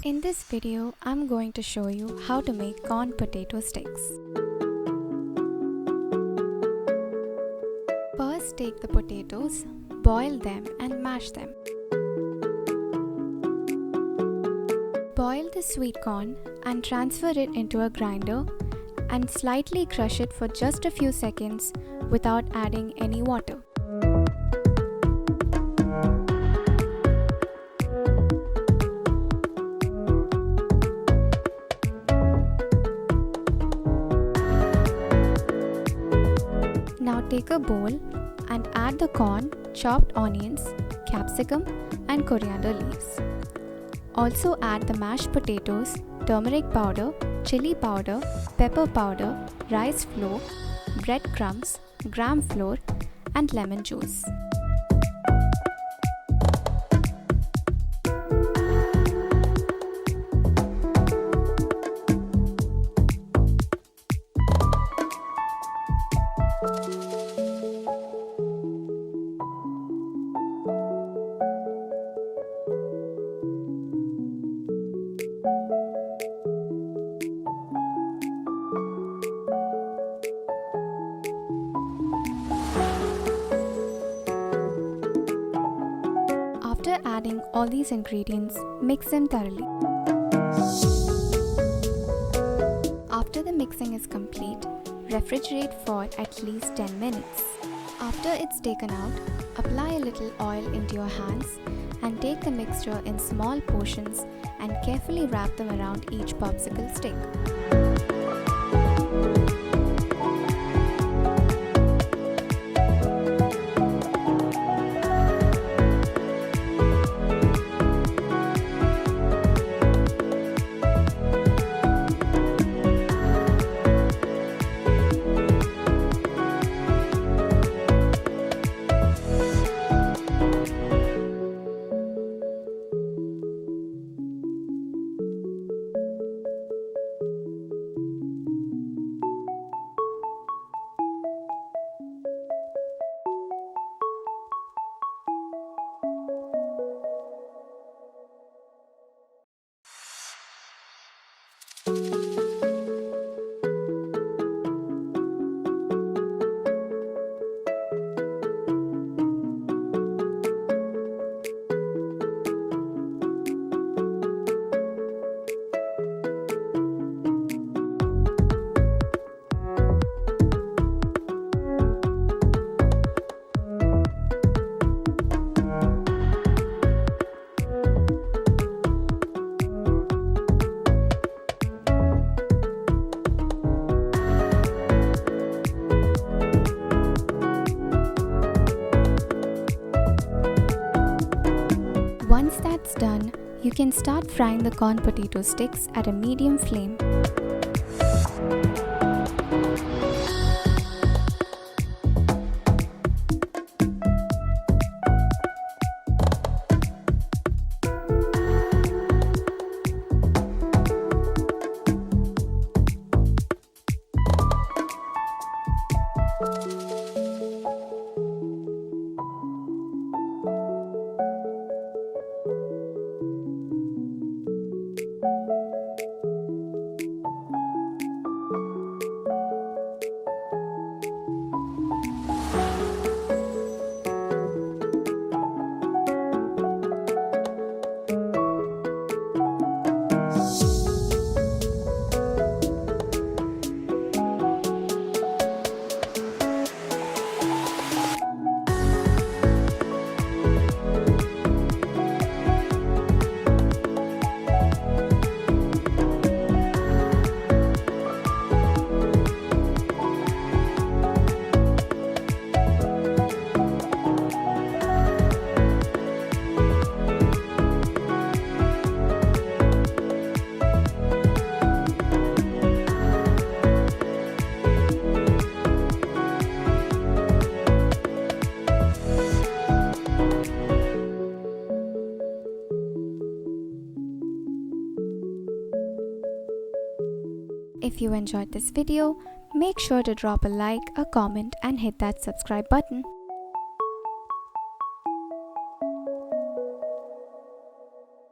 In this video, I'm going to show you how to make corn potato sticks. First, take the potatoes, boil them and mash them. Boil the sweet corn and transfer it into a grinder and slightly crush it for just a few seconds without adding any water. Now take a bowl and add the corn, chopped onions, capsicum and coriander leaves. Also add the mashed potatoes, turmeric powder, chili powder, pepper powder, rice flour, breadcrumbs, gram flour and lemon juice. After adding all these ingredients, mix them thoroughly. After the mixing is complete, refrigerate for at least 10 minutes. After it's taken out, apply a little oil into your hands and take the mixture in small portions and carefully wrap them around each popsicle stick. Once that's done, you can start frying the corn potato sticks at a medium flame. If you enjoyed this video, make sure to drop a like, a comment and hit that subscribe button.